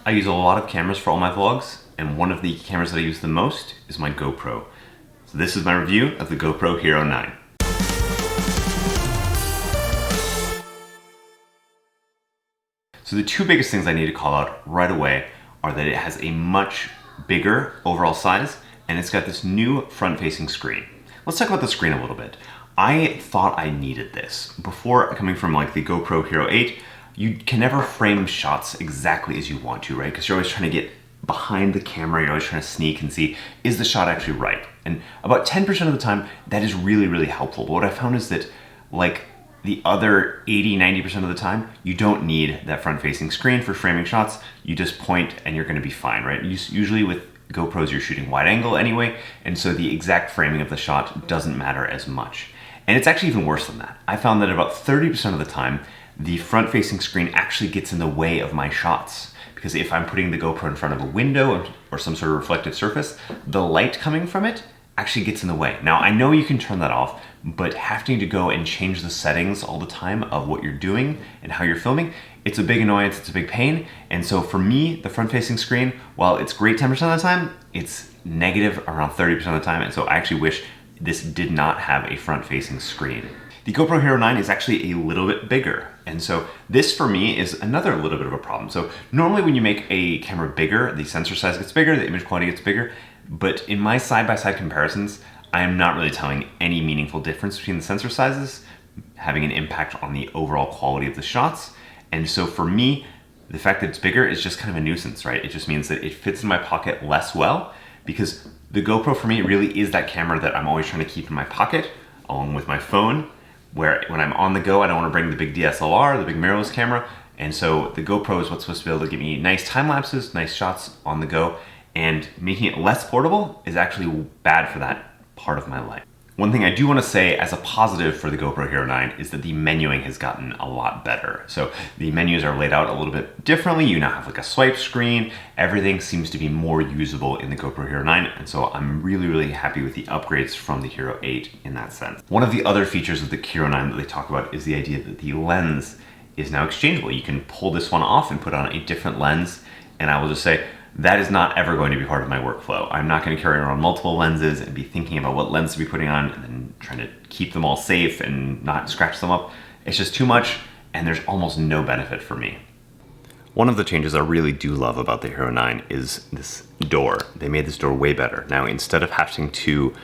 I use a lot of cameras for all my vlogs, and one of the cameras that I use the most is my GoPro. So this is my review of the GoPro Hero 9. So the two biggest things I need to call out right away are that it has a much bigger overall size, and it's got this new front-facing screen. Let's talk about the screen a little bit. I thought I needed this. Before, coming from like the GoPro Hero 8, you can never frame shots exactly as you want to, right? Because you're always trying to get behind the camera, you're always trying to sneak and see, is the shot actually right? And about 10% of the time, that is really, really helpful. But what I found is that like the other 80-90% of the time, you don't need that front-facing screen for framing shots. You just point and you're gonna be fine, right? Usually with GoPros, you're shooting wide angle anyway, and so the exact framing of the shot doesn't matter as much. And it's actually even worse than that. I found that about 30% of the time, the front-facing screen actually gets in the way of my shots. Because if I'm putting the GoPro in front of a window or some sort of reflective surface, the light coming from it actually gets in the way. Now, I know you can turn that off, but having to go and change the settings all the time of what you're doing and how you're filming, it's a big annoyance, it's a big pain. And so for me, the front-facing screen, while it's great 10% of the time, it's negative around 30% of the time. And so I actually wish this did not have a front-facing screen. The GoPro Hero 9 is actually a little bit bigger. And so this for me is another little bit of a problem. So normally when you make a camera bigger, the sensor size gets bigger, the image quality gets bigger. But in my side-by-side comparisons, I am not really telling any meaningful difference between the sensor sizes having an impact on the overall quality of the shots. And so for me, the fact that it's bigger is just kind of a nuisance, right? It just means that it fits in my pocket less well, because the GoPro for me really is that camera that I'm always trying to keep in my pocket along with my phone, where when I'm on the go, I don't want to bring the big DSLR, the big mirrorless camera. And so the GoPro is what's supposed to be able to give me nice time lapses, nice shots on the go, and making it less portable is actually bad for that part of my life. One thing I do want to say as a positive for the GoPro Hero 9 is that the menuing has gotten a lot better. So the menus are laid out a little bit differently. You now have like a swipe screen. Everything seems to be more usable in the GoPro Hero 9. And so I'm really, really happy with the upgrades from the Hero 8 in that sense. One of the other features of the Hero 9 that they talk about is the idea that the lens is now exchangeable. You can pull this one off and put on a different lens. And I will just say, that is not ever going to be part of my workflow. I'm not going to carry around multiple lenses and be thinking about what lens to be putting on and then trying to keep them all safe and not scratch them up. It's just too much, and there's almost no benefit for me. One of the changes I really do love about the Hero 9 is this door. They made this door way better. Now, instead of having to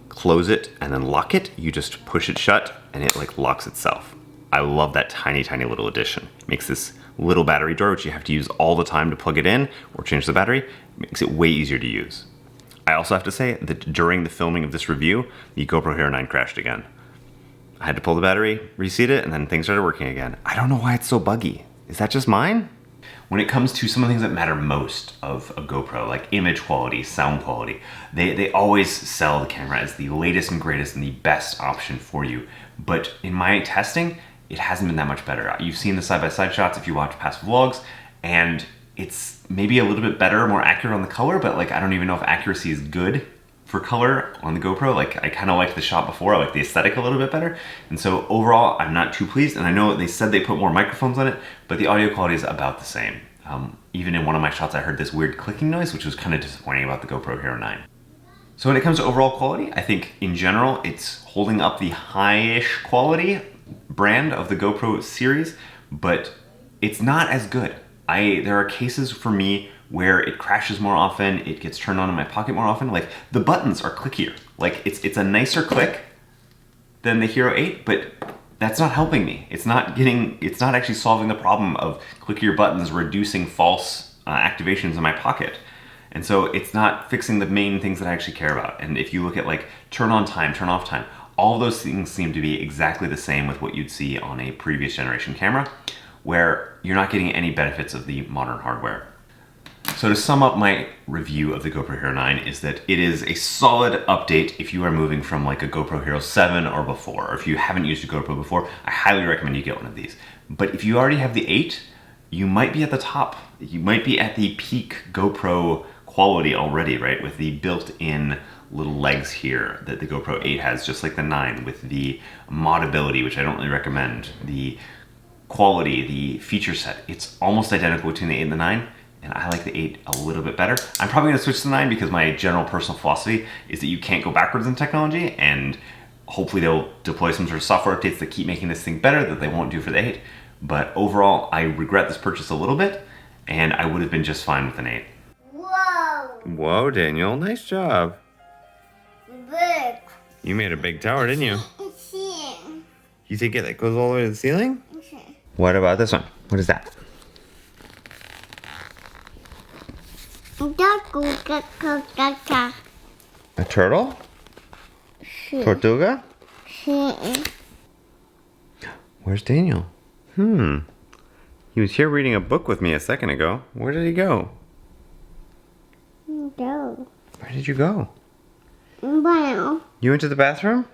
close it and then lock it, you just push it shut and it like locks itself. I love that tiny, tiny little addition. It makes this little battery door, which you have to use all the time to plug it in or change the battery, makes it way easier to use. I also have to say that during the filming of this review, the GoPro Hero 9 crashed again. I had to pull the battery, reseat it, and then things started working again. I don't know why it's so buggy. Is that just mine? When it comes to some of the things that matter most of a GoPro, like image quality, sound quality, they always sell the camera as the latest and greatest and the best option for you. But in my testing, it hasn't been that much better. You've seen the side-by-side shots if you watch past vlogs, and it's maybe a little bit better, more accurate on the color, but like I don't even know if accuracy is good for color on the GoPro. Like I kind of liked the shot before, I like the aesthetic a little bit better. And so overall, I'm not too pleased. And I know they said they put more microphones on it, but the audio quality is about the same. Even in one of my shots, I heard this weird clicking noise, which was kind of disappointing about the GoPro Hero 9. So when it comes to overall quality, I think in general, it's holding up the high-ish quality brand of the GoPro series, but it's not as good. There are cases for me where it crashes more often, it gets turned on in my pocket more often. Like the buttons are clickier. Like it's a nicer click than the Hero 8, but that's not helping me. It's not actually solving the problem of clickier buttons reducing false activations in my pocket. And so it's not fixing the main things that I actually care about. And if you look at like turn on time, turn off time, all of those things seem to be exactly the same with what you'd see on a previous generation camera, where you're not getting any benefits of the modern hardware. So to sum up my review of the GoPro Hero 9 is that it is a solid update if you are moving from like a GoPro Hero 7 or before, or if you haven't used a GoPro before, I highly recommend you get one of these. But if you already have the 8, you might be at the top. You might be at the peak GoPro quality already, right? With the built-in little legs here that the GoPro 8 has, just like the 9, with the modability, which I don't really recommend, the quality, the feature set. It's almost identical between the 8 and the 9, and I like the 8 a little bit better. I'm probably gonna switch to the 9 because my general personal philosophy is that you can't go backwards in technology, and hopefully they'll deploy some sort of software updates that keep making this thing better that they won't do for the 8. But overall, I regret this purchase a little bit, and I would have been just fine with an 8. Whoa! Whoa, Daniel, nice job. Big. You made a big tower, didn't you? It's here. You think it goes all the way to the ceiling? Okay. What about this one? What is that? A turtle? Tortuga? Where's Daniel? He was here reading a book with me a second ago. Where did he go? No. Where did you go? Wow. You went to the bathroom?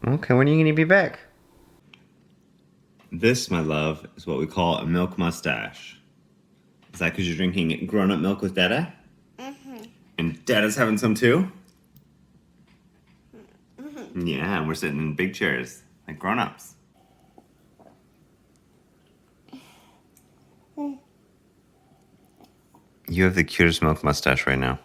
Okay, when are you going to be back? This, my love, is what we call a milk mustache. Is that because you're drinking grown-up milk with Dada? And Dada's having some too? Yeah, and we're sitting in big chairs, like grown-ups. You have the cutest milk mustache right now.